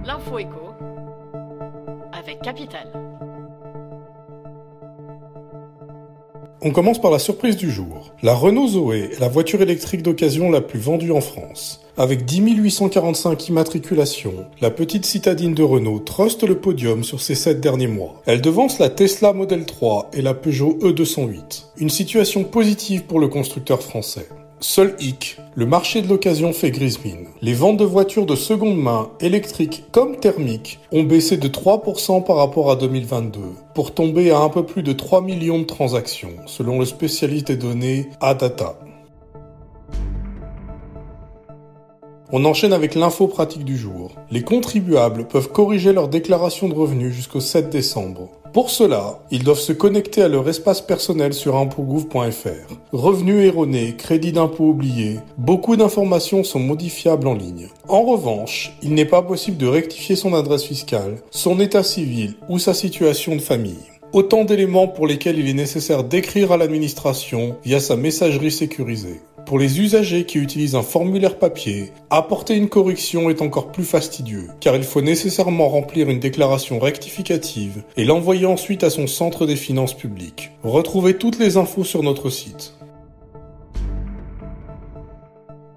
L'info écho avec Capital. On commence par la surprise du jour. La Renault Zoé est la voiture électrique d'occasion la plus vendue en France. Avec 10 845 immatriculations, la petite citadine de Renault truste le podium sur ces 7 derniers mois. Elle devance la Tesla Model 3 et la Peugeot E208. Une situation positive pour le constructeur français. Seul hic, le marché de l'occasion fait grise mine. Les ventes de voitures de seconde main, électriques comme thermiques, ont baissé de 3% par rapport à 2022, pour tomber à un peu plus de 3 millions de transactions, selon le spécialiste des données Adata. On enchaîne avec l'info pratique du jour. Les contribuables peuvent corriger leur déclaration de revenus jusqu'au 7 décembre. Pour cela, ils doivent se connecter à leur espace personnel sur impôts.gouv.fr. Revenus erronés, crédits d'impôt oubliés, beaucoup d'informations sont modifiables en ligne. En revanche, il n'est pas possible de rectifier son adresse fiscale, son état civil ou sa situation de famille. Autant d'éléments pour lesquels il est nécessaire d'écrire à l'administration via sa messagerie sécurisée. Pour les usagers qui utilisent un formulaire papier, apporter une correction est encore plus fastidieux, car il faut nécessairement remplir une déclaration rectificative et l'envoyer ensuite à son centre des finances publiques. Retrouvez toutes les infos sur notre site.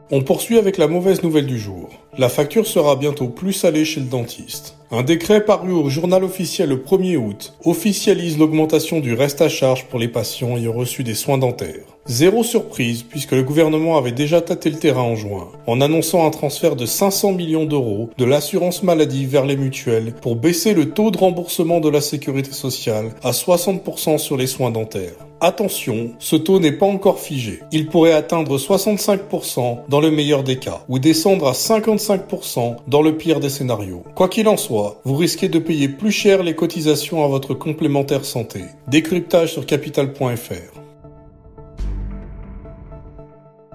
On poursuit avec la mauvaise nouvelle du jour. La facture sera bientôt plus salée chez le dentiste. Un décret paru au journal officiel le 1er août officialise l'augmentation du reste à charge pour les patients ayant reçu des soins dentaires. Zéro surprise puisque le gouvernement avait déjà tâté le terrain en juin, en annonçant un transfert de 500 millions d'euros de l'assurance maladie vers les mutuelles pour baisser le taux de remboursement de la sécurité sociale à 60% sur les soins dentaires. Attention, ce taux n'est pas encore figé. Il pourrait atteindre 65% dans le meilleur des cas, ou descendre à 55% dans le pire des scénarios. Quoi qu'il en soit, vous risquez de payer plus cher les cotisations à votre complémentaire santé. Décryptage sur capital.fr.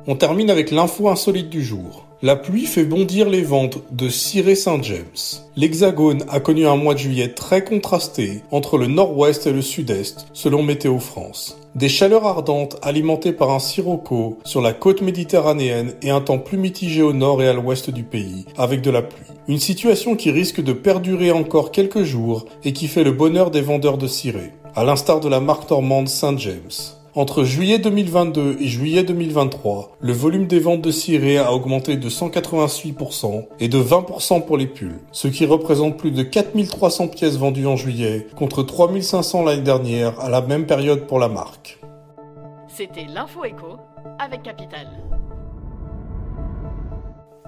On termine avec l'info insolite du jour. La pluie fait bondir les ventes de ciré Saint-James. L'Hexagone a connu un mois de juillet très contrasté entre le nord-ouest et le sud-est, selon Météo France. Des chaleurs ardentes alimentées par un sirocco sur la côte méditerranéenne et un temps plus mitigé au nord et à l'ouest du pays, avec de la pluie. Une situation qui risque de perdurer encore quelques jours et qui fait le bonheur des vendeurs de ciré, à l'instar de la marque normande Saint-James. Entre juillet 2022 et juillet 2023, le volume des ventes de ciré a augmenté de 188% et de 20% pour les pulls, ce qui représente plus de 4300 pièces vendues en juillet contre 3500 l'année dernière à la même période pour la marque. C'était l'info écho avec Capital.